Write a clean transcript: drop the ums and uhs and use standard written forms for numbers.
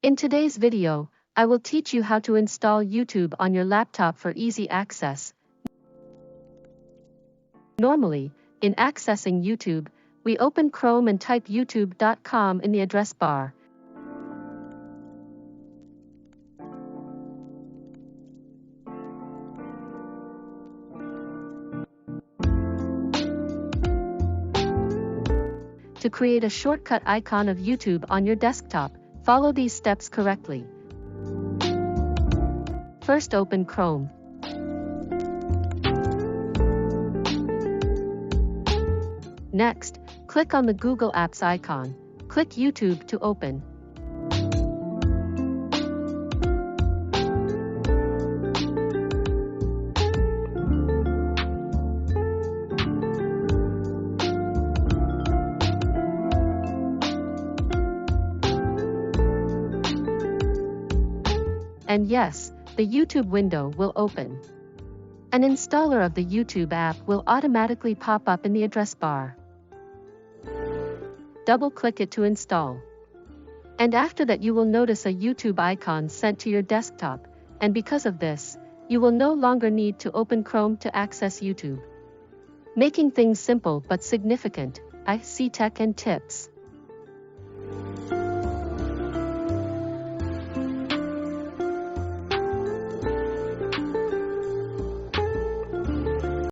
In today's video, I will teach you how to install YouTube on your laptop for easy access. Normally, in accessing YouTube, we open Chrome and type youtube.com in the address bar. To create a shortcut icon of YouTube on your desktop, follow these steps correctly. First, open Chrome. Next, click on the Google Apps icon. Click YouTube to open. And yes, the YouTube window will open. An installer of the YouTube app will automatically pop up in the address bar. Double-click it to install. And after that you will notice a YouTube icon sent to your desktop, and because of this, you will no longer need to open Chrome to access YouTube. Making things simple but significant. AyseeTech&Tips.